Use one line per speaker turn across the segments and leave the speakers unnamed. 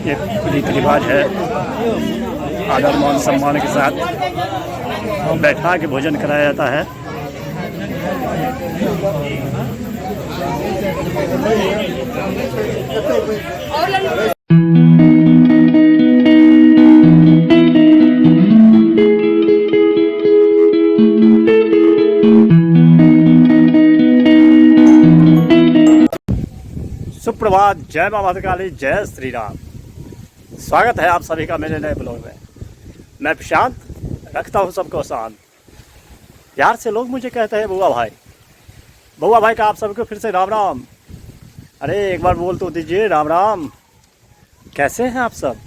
ये रीति रिवाज है। आदर मान सम्मान के साथ बैठा के भोजन कराया जाता है। सुप्रभात, जय मां भद्रकाली, जय श्री राम। स्वागत है आप सभी का मेरे नए ब्लॉग में। मैं प्रशांत, रखता हूँ सबको शांत। प्यार से लोग मुझे कहते हैं बुआ भाई। बुआ भाई का आप सबको फिर से राम राम। अरे एक बार बोल तो दीजिए राम राम। कैसे हैं आप सब?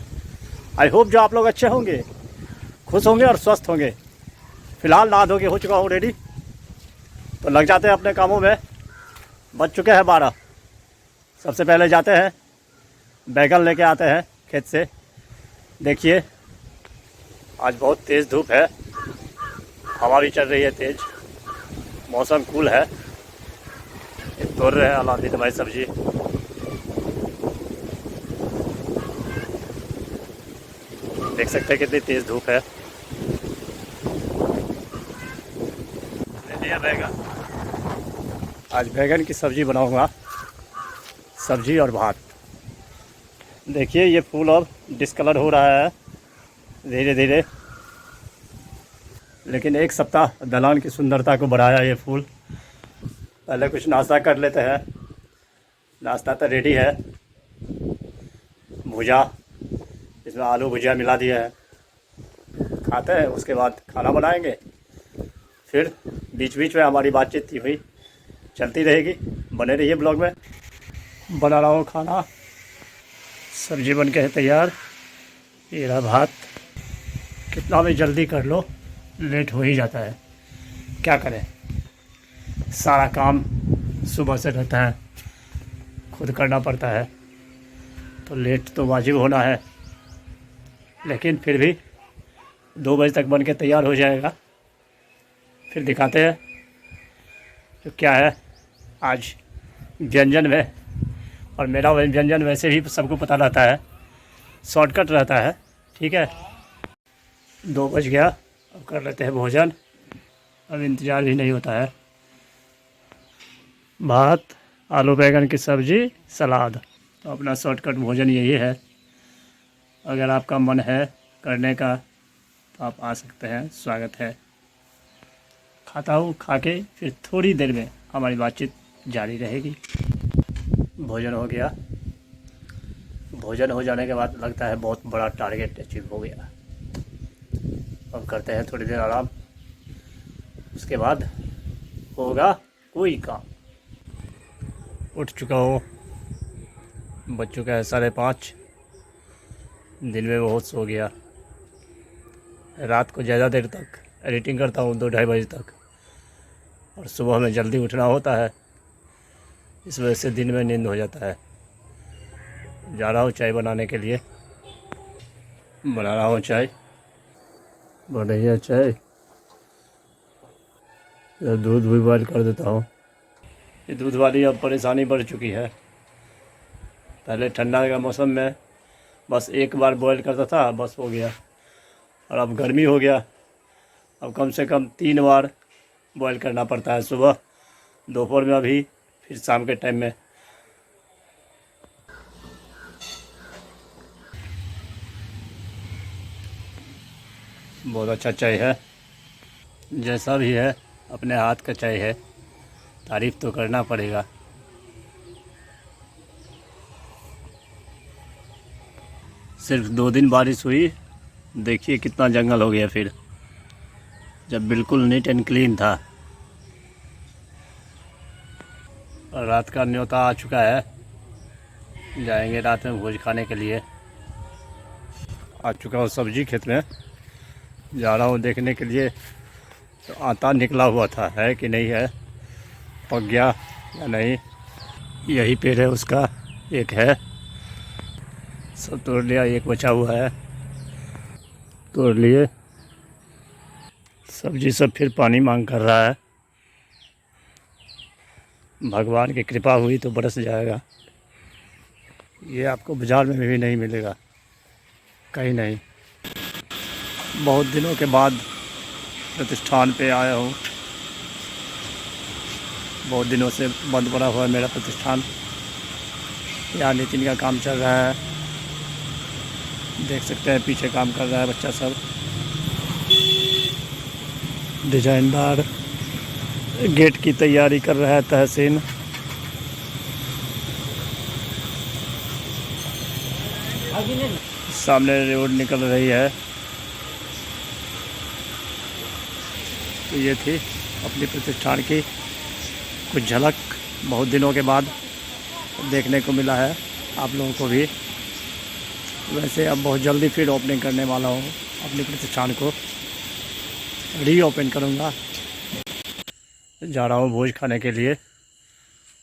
आई होप जो आप लोग अच्छे होंगे, खुश होंगे और स्वस्थ होंगे। फिलहाल नहा धो के हो चुका हूँ रेडी, तो लग जाते हैं अपने कामों में। बज चुके हैं 12। सबसे पहले जाते हैं बैगन लेके आते हैं खेत से। देखिए आज बहुत तेज़ धूप है, हवा भी चल रही है तेज़, मौसम कूल है। तोड़ रहे हैं अलादीन भाई सब्जी। देख सकते हैं कितनी तेज़ धूप है। ले लिया बैगन। आज बैगन की सब्जी बनाऊंगा, सब्जी और भात। देखिए ये फूल अब डिस्कलर हो रहा है धीरे धीरे, लेकिन एक सप्ताह दलान की सुंदरता को बढ़ाया ये फूल। पहले कुछ नाश्ता कर लेते हैं। नाश्ता तो रेडी है, भुजा, इसमें आलू भुजिया मिला दिया है। खाते हैं, उसके बाद खाना बनाएंगे। फिर बीच बीच में हमारी बातचीत हुई चलती रहेगी। बने रहिए ब्लॉग में। बना रहा हूँ खाना, सब्जी बन के है तैयार। ये रहा भात। कितना भी जल्दी कर लो लेट हो ही जाता है, क्या करें। सारा काम सुबह से रहता है, खुद करना पड़ता है, तो लेट तो वाजिब होना है। लेकिन फिर भी 2 बजे तक बन के तैयार हो जाएगा। फिर दिखाते हैं तो क्या है आज व्यंजन में। और मेरा व्यंजन वैसे भी सबको पता रहता है, शॉर्टकट रहता है। ठीक है, 2 बज गया, अब कर लेते हैं भोजन। अब इंतज़ार भी नहीं होता है। भात, आलू बैंगन की सब्ज़ी, सलाद। तो अपना शॉर्टकट भोजन यही है। अगर आपका मन है करने का तो आप आ सकते हैं, स्वागत है। खाता हूँ, खा के फिर थोड़ी देर में हमारी बातचीत जारी रहेगी। भोजन हो गया। भोजन हो जाने के बाद लगता है बहुत बड़ा टारगेट अचीव हो गया। अब करते हैं थोड़ी देर आराम, उसके बाद होगा कोई काम। उठ चुका हूँ, बज चुका है 5:30। दिन में बहुत सो गया। रात को ज़्यादा देर तक एडिटिंग करता हूँ, 2-2:30 बजे तक। और सुबह में जल्दी उठना होता है, इस वजह से दिन में नींद हो जाता है। जा रहा हूँ चाय बनाने के लिए। बना रहा हूँ चाय, बन रही है चाय। दूध भी बॉयल कर देता हूँ। ये दूध वाली अब परेशानी बढ़ चुकी है। पहले ठंडा का मौसम में बस एक बार बॉयल करता था, बस हो गया। और अब गर्मी हो गया, अब कम से कम 3 बार बॉयल करना पड़ता है। सुबह, दोपहर में, अभी फिर शाम के टाइम में। बहुत अच्छा चाय है, जैसा भी है अपने हाथ का चाय है, तारीफ़ तो करना पड़ेगा। सिर्फ 2 दिन बारिश हुई, देखिए कितना जंगल हो गया फिर, जब बिल्कुल नीट एंड क्लीन था। और रात का न्योता आ चुका है, जाएंगे रात में भोज खाने के लिए। आ चुका हूँ सब्जी खेत में, जा रहा हूँ देखने के लिए। तो आटा निकला हुआ था, है कि नहीं है, पक गया या नहीं। यही पेड़ है उसका, एक है, सब तोड़ लिया, एक बचा हुआ है, तोड़ लिए। सब्जी सब फिर पानी मांग कर रहा है। भगवान की कृपा हुई तो बरस जाएगा। ये आपको बाज़ार में भी नहीं मिलेगा। कहीं नहीं। बहुत दिनों के बाद प्रतिष्ठान पे आया हूँ। बहुत दिनों से बंद पड़ा हुआ है मेरा प्रतिष्ठान। यहाँ नितिन का काम चल रहा है, देख सकते हैं पीछे काम कर रहा है बच्चा सब। डिजाइनदार गेट की तैयारी कर रहा है तहसीन। सामने रोड निकल रही है। तो ये थी अपनी प्रतिष्ठान की कुछ झलक, बहुत दिनों के बाद देखने को मिला है आप लोगों को भी। वैसे अब बहुत जल्दी फिर ओपनिंग करने वाला हूँ अपनी प्रतिष्ठान को, रीओपन करूँगा। जा रहा हूँ भोज खाने के लिए।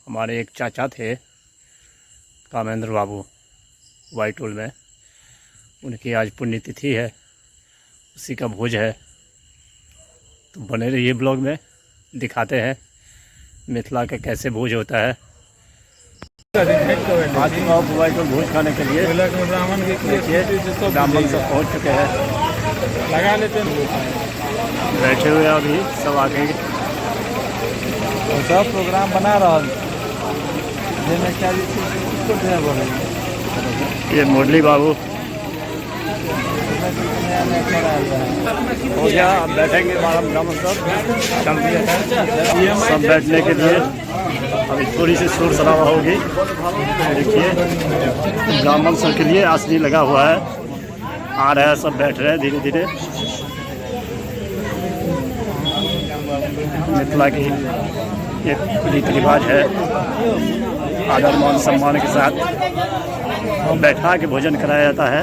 हमारे एक चाचा थे कामेंद्र बाबू वाईटोल में, उनकी आज पुण्यतिथि है, उसी का भोज है। तो बने रहिए ब्लॉग में, दिखाते हैं मिथिला का कैसे भोज होता है। आज वाईटोल भोज खाने के लिए ब्राह्मण सब पहुँच चुके हैं,
लगा लेते हैं,
बैठे हुए अभी सब आगे
सब प्रोग्राम बना रहा
ये मुरली बाबू हो गया। अब बैठेंगे ब्राह्मण सब बैठने के लिए। अभी थोड़ी सी शोर शराबा होगी। देखिए ब्राह्मण सब के लिए आसनी लगा हुआ है, आ रहा है, सब बैठ रहे हैं धीरे धीरे। मिथिला की एक रीति रिवाज है, आदर मान सम्मान के साथ बैठा के भोजन कराया जाता है।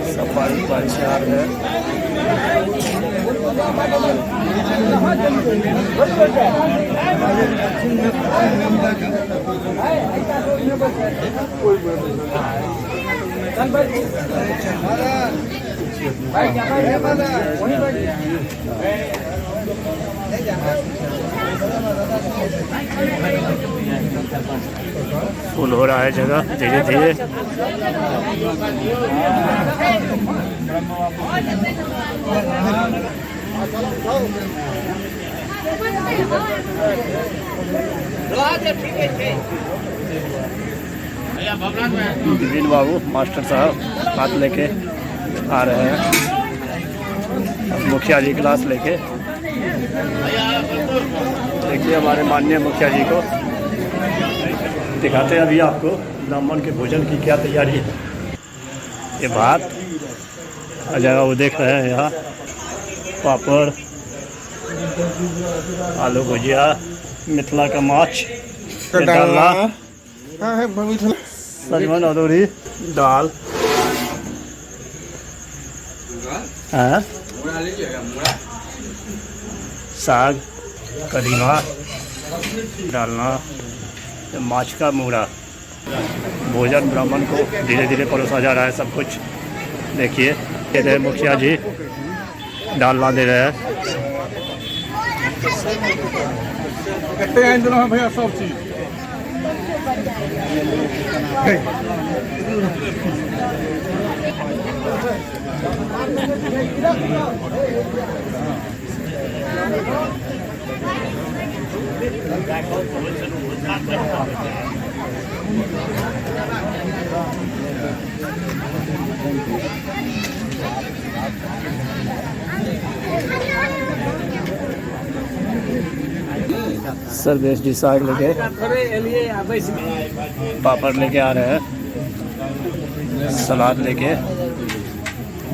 सब बारिश आ रही है। फुल हो रहा है जगह धीरे धीरे। विपिन बाबू मास्टर साहब हाथ लेके आ रहे हैं, मुखिया जी क्लास लेके। देखिए हमारे माननीय मुखिया जी को दिखाते हैं अभी आपको ब्राह्मण के भोजन की क्या तैयारी है। ये भात जगह वो देख रहे हैं, यहाँ पापड़, आलू भुजिया, मिथिला का माछ, डालना, सजमन अदौरी, दाल, साग, कदीमा, डालना, माछ का मूड़ा। भोजन ब्राह्मण को धीरे धीरे परोसा जा रहा है सब कुछ। देखिए दे रहे मुखिया जी, डालना दे रहे हैं।
भैया सब चीज
सर्वेश जी साग लेके, पापड़ लेके आ रहे हैं, सलाद लेके,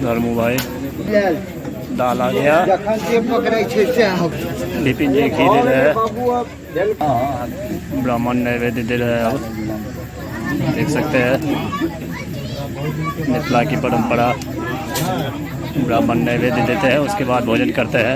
धर्मू भाई, दाल आ गया, विपिन जी घी दे रहे हैं, ब्राह्मण नैवेद्य दे रहे हैं। अब देख सकते हैं मिथिला की परंपरा, ब्राह्मण नैवेद्य देते हैं, उसके बाद भोजन करते हैं।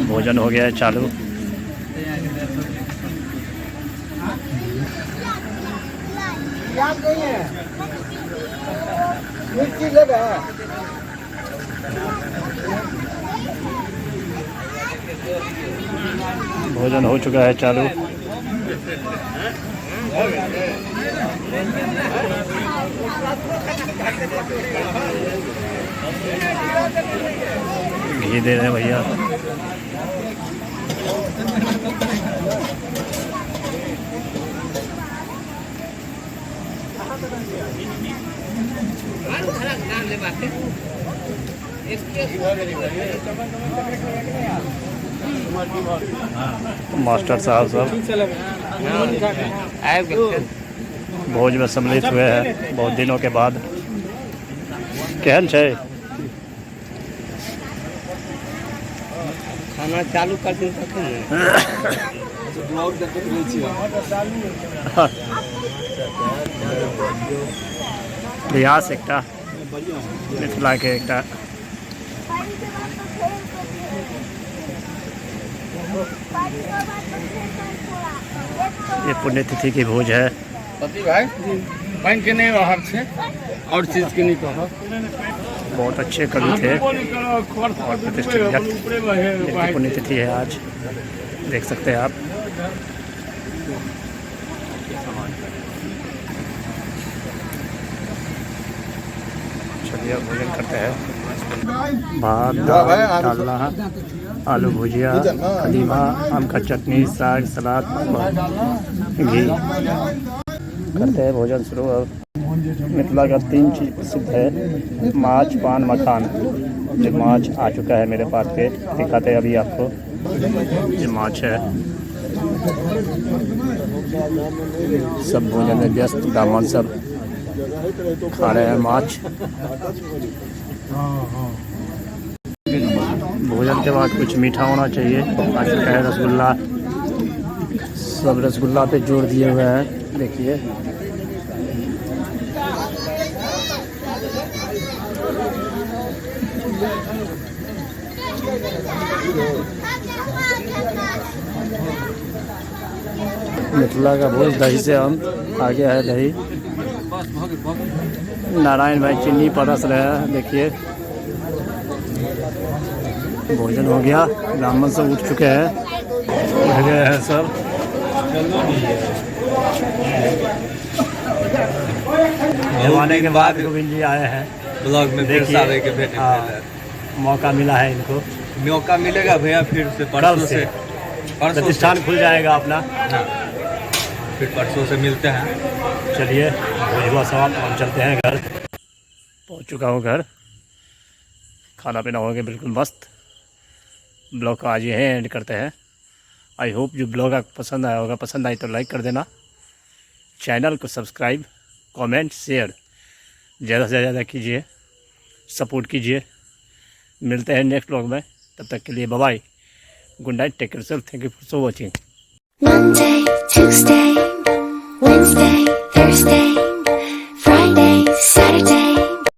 भोजन हो गया है चालू। भोजन हो चुका है चालू। घी दे रहे हैं भैया। मास्टर साहब सब भोज में सम्मिलित हुए हैं बहुत दिनों के बाद। केहन छै?
खाना चालू कर दिन
प्रयास एकटा मिथिला के एकटा ये पुण्यतिथि की भोज है।
पति भाई बैंक के नहीं रहा छे और चीज के नहीं कहो।
बहुत अच्छे कवि थे और प्रतिष्ठित जिनकी पुण्यतिथि है आज, देख सकते हैं आप। चलिए भोजन करते हैं। भात, दाल, डालना, आलू भुजिया, कदीमा, आम का चटनी, साग, सलाद, घी। करते हैं भोजन शुरू। अब मिथिला का 3 चीज़ प्रसिद्ध है, माछ, पान, मखान। ये माछ आ चुका है मेरे पास पे, दिखाते हैं अभी आपको। ये माछ है। सब भोजन में व्यस्त, ब्राह्मण सब खा रहे हैं माछ। भोजन के बाद कुछ मीठा होना चाहिए। आ चुका है रसगुल्ला, सब रसगुल्ला पे जोर दिए हुए हैं, देखिए। मिथिला का भोज दही से हम आ गया है दही। नारायण भाई चीनी परस रहे हैं, देखिए। भोजन हो गया, ब्राह्मण सब उठ चुके हैं, उठ गए हैं सब। जमाने के बाद गोविंद जी आए हैं
ब्लॉग में।
देखिए, मौका मिला है इनको।
मौका मिलेगा भैया फिर से परसों से
प्रतिष्ठान खुल जाएगा अपना।
फिर परसों से मिलते हैं।
चलिए भोजवा समाप्त, हम चलते हैं घर। पहुंच चुका हूँ घर, खाना पीना हो गया बिल्कुल मस्त। ब्लॉग का आज यही एंड करते हैं। आई होप जो ब्लॉग आपको पसंद आया होगा, पसंद आई तो लाइक कर देना, चैनल को सब्सक्राइब, कमेंट, शेयर ज़्यादा से ज़्यादा कीजिए, सपोर्ट कीजिए। मिलते हैं नेक्स्ट ब्लॉग में, तब तक के लिए bye bye, good night, take care self, thank you for watching.
Monday, Tuesday, Wednesday, Thursday